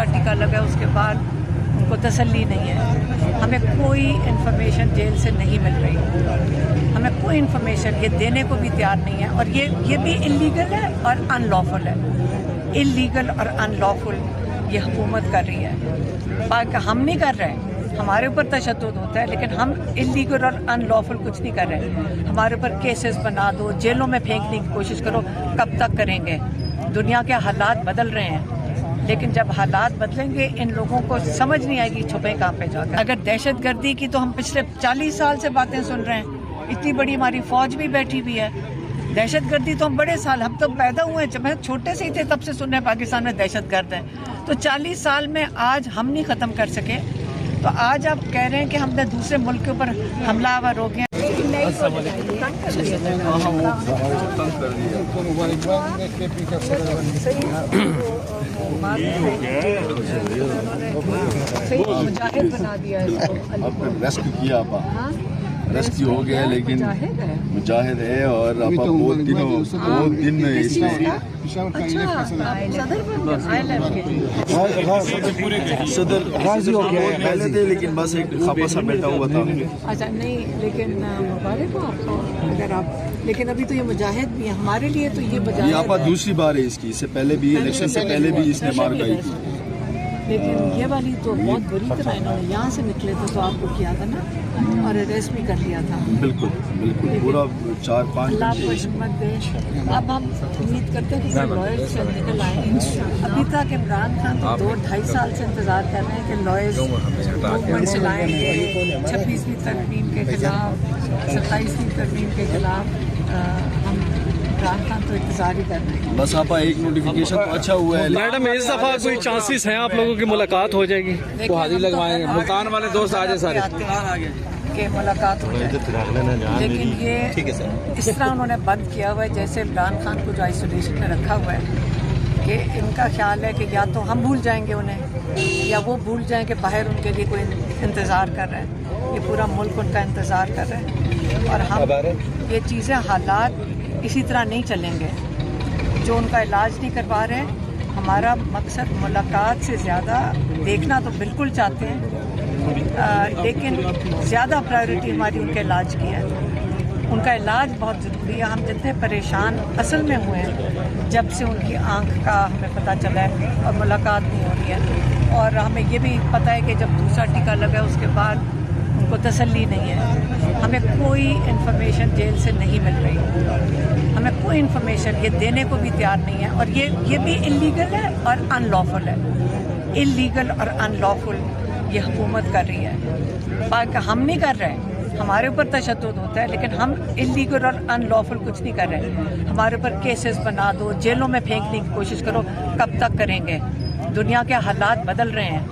दूसरा टीका लगा उसके बाद उनको तसल्ली नहीं है। हमें कोई इन्फॉर्मेशन जेल से नहीं मिल रही, हमें कोई इन्फॉर्मेशन ये देने को भी तैयार नहीं है। और ये भी इलीगल है और अनलॉफुल है। इलीगल और अनलॉफुल ये हुकूमत कर रही है, बाकी हम नहीं कर रहे हैं। हमारे ऊपर तशद्दुद होता है, लेकिन हम इलीगल और अनलॉफुल कुछ नहीं कर रहे। हमारे ऊपर केसेस बना दो, जेलों में फेंकने की कोशिश करो, कब तक करेंगे? दुनिया के हालात बदल रहे हैं, लेकिन जब हालात बदलेंगे इन लोगों को समझ नहीं आएगी छुपे कहाँ पे जाकर। अगर दहशतगर्दी की तो हम पिछले 40 साल से बातें सुन रहे हैं, इतनी बड़ी हमारी फौज भी बैठी हुई है। दहशतगर्दी तो हम बड़े साल, हम तो पैदा हुए हैं, जब हम छोटे से ही थे तब से सुन रहे हैं पाकिस्तान में दहशतगर्द है। तो 40 साल में आज हम नहीं ख़त्म कर सके, तो आज आप कह रहे हैं कि हमने दूसरे मुल्क के ऊपर हमलावर हो गए। मुजाहिद बना दिया इसको, रेस्क्यू किया रेस्क्यू हो गया, लेकिन मुजाहिद है और बहुत दिन सदर गाजी हो गया पहले थे, लेकिन बस एक खापा सा बैठा हुआ था। अच्छा नहीं, लेकिन मुबारक हो आपको अगर आप, लेकिन अभी तो ये मुजाहिद भी है हमारे लिए, तो ये मुजाहिद यहाँ पर दूसरी बार है इसकी, इससे पहले भी इलेक्शन से पहले भी इसने मार खाई थी, लेकिन ये वाली तो बहुत बुरी तरह इन्होंने यहाँ से निकले थे तो आपको किया था ना, और अरेस्ट भी कर लिया था। बिल्कुल बिल्कुल पूरा 4-5 अल्लाह को हिम्मत दे। अब हम उम्मीद करते हैं कि लॉयर से निकल आएंगे। अभी तक इमरान खान तो 2-2.5 साल से इंतज़ार कर रहे हैं कि लॉयर्स मूवमेंट चलाएंगे 26वीं तरमीम के खिलाफ, 27वीं तरमीम के खिलाफ। हम इमरान खान तो इंतजार ही कर रहे हैं। बस आपका एक नोटिफिकेशन तो अच्छा हुआ है। मैडम इस दफा कोई चांसेस हैं आप लोगों की मुलाकात हो जाएगी? वो हाजिर लगवाएंगे, मुल्तान वाले दोस्त आ जाए सारे के मुलाकात हो जाए। लेकिन ये इस तरह उन्होंने बंद किया हुआ है जैसे इमरान खान को जो आइसोलेशन में रखा हुआ है, कि इनका ख्याल है कि या तो हम भूल जाएंगे उन्हें या वो भूल जाएं कि बाहर उनके लिए कोई इंतज़ार कर रहा है। ये पूरा मुल्क उनका इंतज़ार कर रहा है, और हम ये चीज़ें हालात इसी तरह नहीं चलेंगे। जो उनका इलाज नहीं करवा रहे, हमारा मकसद मुलाकात से ज़्यादा देखना तो बिल्कुल चाहते हैं, लेकिन ज़्यादा प्रायोरिटी हमारी उनके इलाज की है। उनका इलाज बहुत ज़रूरी है। हम जितने परेशान असल में हुए हैं जब से उनकी आँख का हमें पता चला है और मुलाकात नहीं हो रही है, और हमें ये भी पता है कि जब दूसरा टीका लगा उसके बाद उनको तसल्ली नहीं है। हमें कोई इन्फॉर्मेशन जेल से नहीं मिल रही, हमें कोई इन्फॉर्मेशन ये देने को भी तैयार नहीं है। और ये भी इलीगल है और अनलॉफुल है। इलीगल और अनलॉफुल ये हुकूमत कर रही है, बाकी हम नहीं कर रहे हैं। हमारे ऊपर तशद्दुद होता है, लेकिन हम इलीगल और अनलॉफुल कुछ नहीं कर रहे। हमारे ऊपर केसेस बना दो, जेलों में फेंकने की कोशिश करो, कब तक करेंगे? दुनिया के हालात बदल रहे हैं,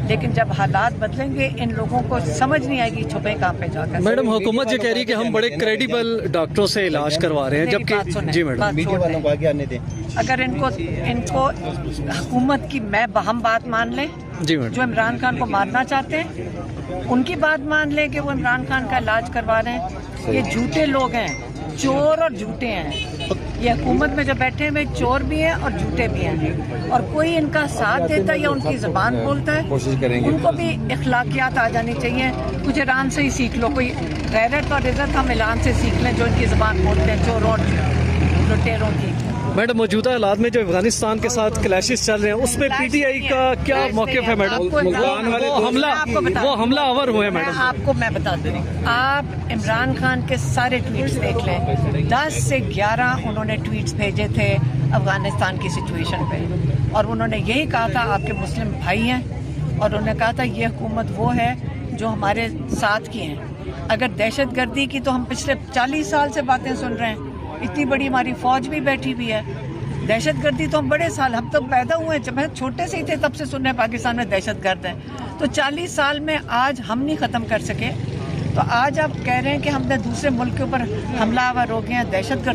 लेकिन जब हालात बदलेंगे इन लोगों को समझ नहीं आएगी छुपे कहाँ पे जाकर। मैडम हुकूमत ये कह रही है कि हम बड़े क्रेडिबल डॉक्टरों से इलाज करवा रहे हैं, जबकि जी मैडम अगर इनको हुकूमत की हम बात मान लें, जी मैडम, जो इमरान खान को मारना चाहते हैं उनकी बात मान लें कि वो इमरान खान का इलाज करवा रहे हैं, ये झूठे लोग हैं, चोर और झूठे हैं। ये हुकूमत में जो बैठे हुए चोर भी हैं और झूठे भी हैं, और कोई इनका साथ देता है या उनकी ज़बान बोलता है, कोशिश करेंगे उनको भी इखलाकियात आ जानी चाहिए। कुछ ईरान से ही सीख लो, कोई गैरत और इज़्ज़त हम ईरान से सीख लें जो इनकी ज़बान बोलते हैं, चोरों और लुटेरों की। मैडम मौजूदा हालात में जो अफगानिस्तान के साथ क्लैशेस चल रहे हैं उसमें पीटीआई का क्या मौक़िफ़ है मैडम? वो हमलावर हुए हैं मैडम। मैं बता दूँ, आप इमरान खान के सारे ट्वीट्स देख लें, 10 से 11 उन्होंने ट्वीट्स भेजे थे अफगानिस्तान की सिचुएशन पे, और उन्होंने यही कहा था आपके मुस्लिम भाई हैं, और उन्होंने कहा था ये हुकूमत वो है जो हमारे साथ की हैं। अगर दहशतगर्दी की तो हम पिछले 40 साल से बातें सुन रहे हैं, इतनी बड़ी हमारी फौज भी बैठी हुई है। दहशतगर्दी तो हम बड़े साल, हम तो पैदा हुए हैं, जब हम छोटे से ही थे तब से सुन रहे हैं पाकिस्तान में दहशतगर्द है। तो 40 साल में आज हम नहीं ख़त्म कर सके, तो आज आप कह रहे हैं कि हमने दूसरे मुल्क के ऊपर हमलावर हो गए हैं, दहशतगर्द